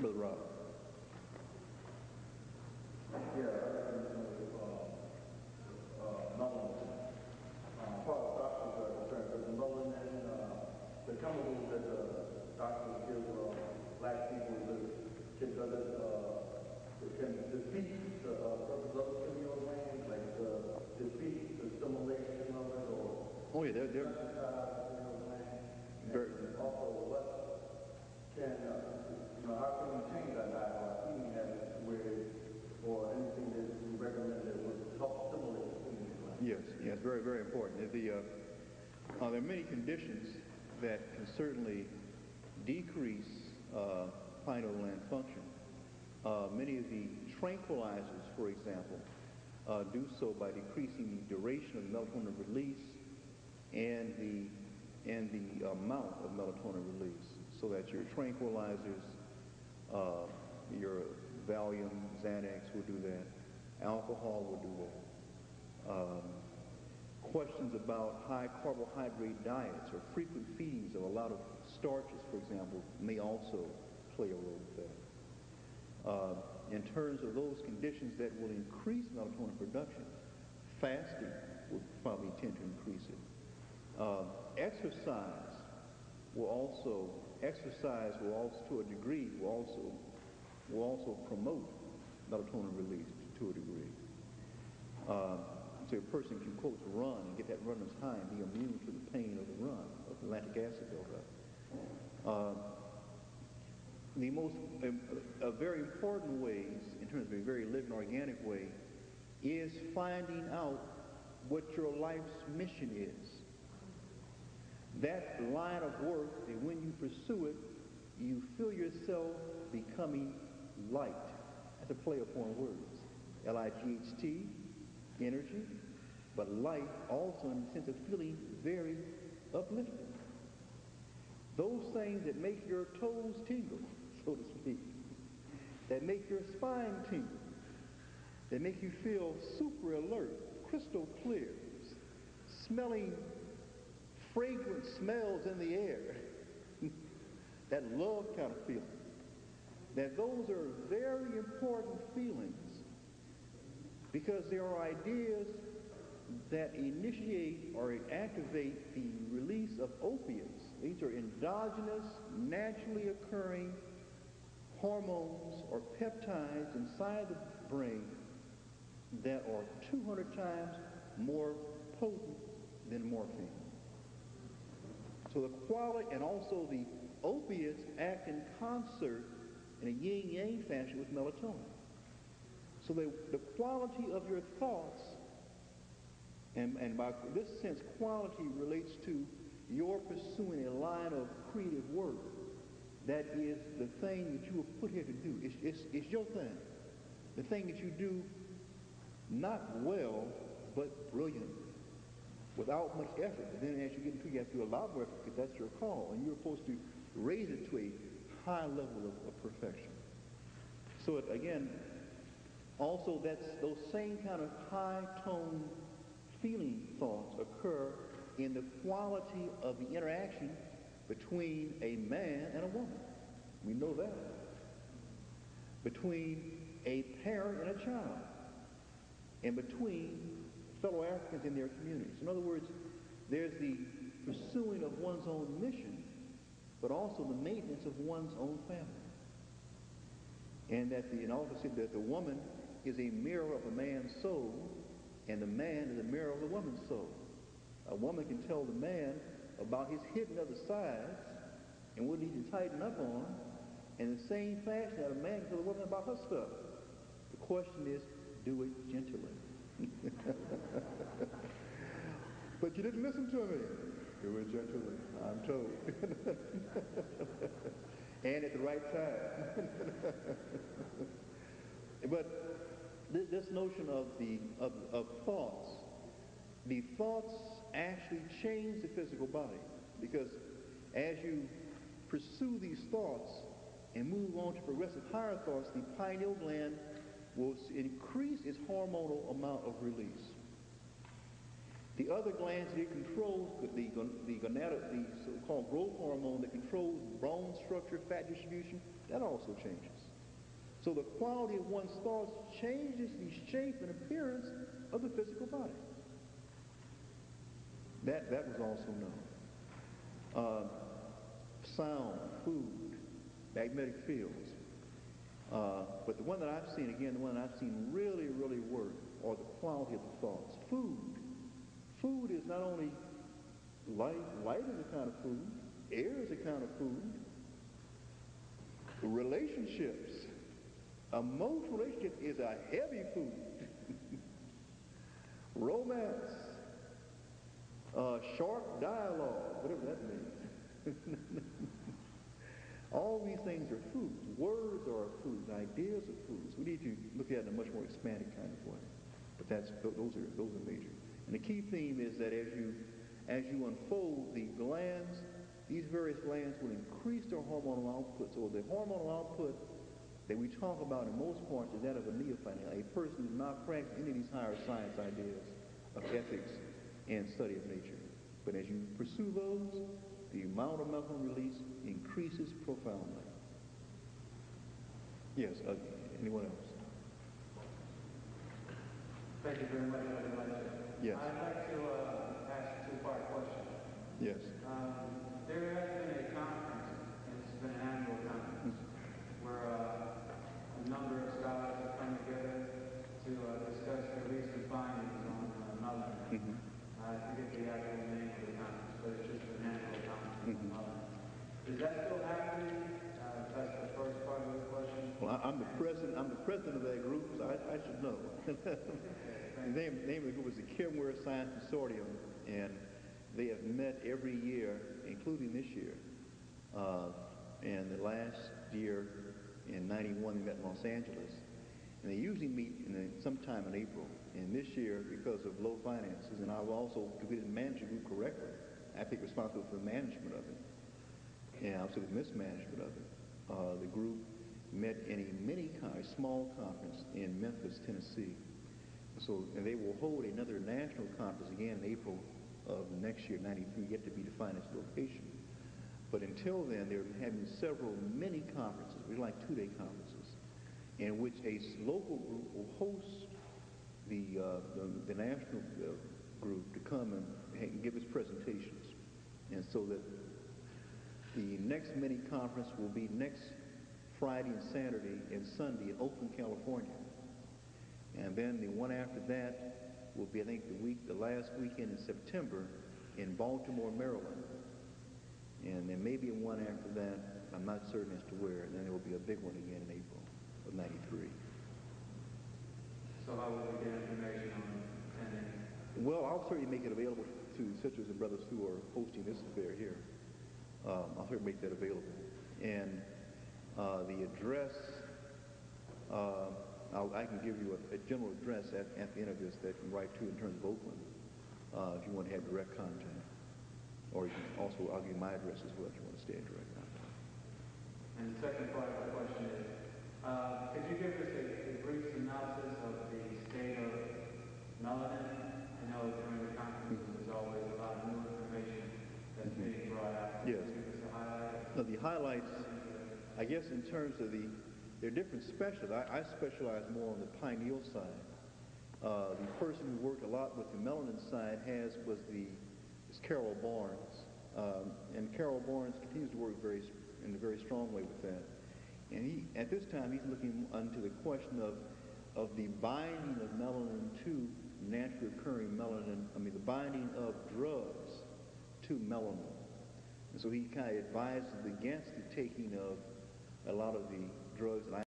Brother Rob. Yeah, melanin. Part of doctors are concerned because the melanin, the chemicals that the doctors give black people, it can defeat the purpose of the pineal gland, like defeat the stimulation of it, or Oh yeah, they're sensitize the pineal gland. And also, what can how can we change our diet or our eating habits or anything that we recommend that would help stimulate the pineal gland? yes, very, very important. There are many conditions that can certainly decrease pineal gland function. Many of the tranquilizers, for example, do so by decreasing the duration of melatonin release and the amount of melatonin release, so that your tranquilizers, your Valium, Xanax will do that, alcohol will do that. Questions about high carbohydrate diets or frequent feedings of a lot of starches, for example, may also play a role with that. In terms of those conditions that will increase melatonin production, fasting will probably tend to increase it. Exercise will also, to a degree, will also promote melatonin release to a degree. So a person can, quote, run and get that runner's high and be immune to the pain of the run, of lactic acid buildup. The most very important ways, in terms of a very living organic way, is finding out what your life's mission is. That line of work, that when you pursue it, you feel yourself becoming light. That's a play upon words. L-I-G-H-T, energy, but light also in the sense of feeling very uplifted. Those things that make your toes tingle, so to speak, that make your spine tingle, that make you feel super alert, crystal clear, smelling fragrant smells in the air, that love kind of feeling, that those are very important feelings because there are ideas that initiate or activate the release of opiates. These are endogenous, naturally occurring hormones or peptides inside the brain that are 200 times more potent than morphine. So the quality, and also the opiates act in concert in a yin-yang fashion with melatonin. So the quality of your thoughts, and by this sense, quality relates to your pursuing a line of creative work that is the thing that you were put here to do. It's your thing. The thing that you do not well, but brilliantly, without much effort. But then as you get into it, you have to do a lot more effort because that's your call, and you're supposed to raise it to a high level of perfection. So again, also those same kind of high-tone feeling thoughts occur in the quality of the interaction between a man and a woman. We know that. Between a parent and a child. And between fellow Africans in their communities. In other words, there's the pursuing of one's own mission, but also the maintenance of one's own family. And also said that the woman is a mirror of a man's soul, and the man is a mirror of the woman's soul. A woman can tell the man about his hidden other sides and what he needs to tighten up on, in the same fashion that a man can tell a woman about her stuff. The question is, do it gently. But you didn't listen to me. Do it gently, I'm told. And at the right time. But this notion of thoughts, the thoughts actually change the physical body, because as you pursue these thoughts and move on to progressive higher thoughts, the pineal gland will increase its hormonal amount of release. The other glands that it controls, the so-called growth hormone that controls bone structure, fat distribution, That also changes. So the quality of one's thoughts changes the shape and appearance of the physical body. That was also known. Sound, food, magnetic fields. But the one that I've seen, again, the one that I've seen really, really work, are the quality of the thoughts. Food. Food is not only light. Light is a kind of food. Air is a kind of food. Relationships. Emotional relationship is a heavy food. Romance. Sharp dialogue, whatever that means. All these things are foods. Words are foods. Ideas are foods. We need to look at it in a much more expanded kind of way. But those are major. And the key theme is that as you unfold the glands, these various glands will increase their hormonal output. So the hormonal output that we talk about in most parts is that of a neophyte, a person who's not practicing any of these higher science ideas of ethics and study of nature. But as you pursue those, the amount of melanin release increases profoundly. Yes, anyone else? Thank you very much for the lecture. Yes. I'd like to ask a two-part question. Yes. There has been a conference, and it's been an annual conference, where a number of scholars have come together to discuss their recent findings on melanin. I forget the actual name of the conference, but it's just an annual conference on melanin. Is that still happening? That's the first part of the question. Well, I'm the president of that group, so I should know. The name of the group is the Kimware Science Consortium, and they have met every year, including this year. And the last year, in '91, they met in Los Angeles. And they usually meet sometime in April. And this year, because of low finances, and I've also, because we didn't manage the group correctly, I take responsibility for the management of it, and also the mismanagement of it. The group met in a small conference in Memphis, Tennessee. And they will hold another national conference again in April of next year, '93, yet to be defined its location. But until then, they're having several mini conferences, like 2-day conferences, in which a local group will host the national group to come and give its presentations. And so that the next mini conference will be next Friday and Saturday and Sunday in Oakland, California. And then the one after that will be, I think, the last weekend in September in Baltimore, Maryland. And then maybe one after that, I'm not certain as to where, and then there will be a big one again in April of '93. So how will we get information on attending? Well, I'll certainly make it available to sisters and brothers who are hosting this affair here. I'll certainly make that available. And the address, I can give you a general address at the end of this that you can write to in terms of Oakland, if you want to have direct contact. Or you can also, I'll give you my address as well if you want to stay in direct contact. And the second part of the question is, could you give us a brief synopsis of the state of melanin? I know during the conference there's always a lot of new information that's being brought out. Yes. Could you give us a highlight? Now, the highlights, I guess in terms of there are different specialists. I specialize more on the pineal side. The person who worked a lot with the melanin side was Carol Barnes. And Carol Barnes continues to work in a very strong way with that. And at this time, he's looking into the question of the binding of melanin to naturally occurring melanin, the binding of drugs to melanin. And so he kind of advises against the taking of a lot of the drugs that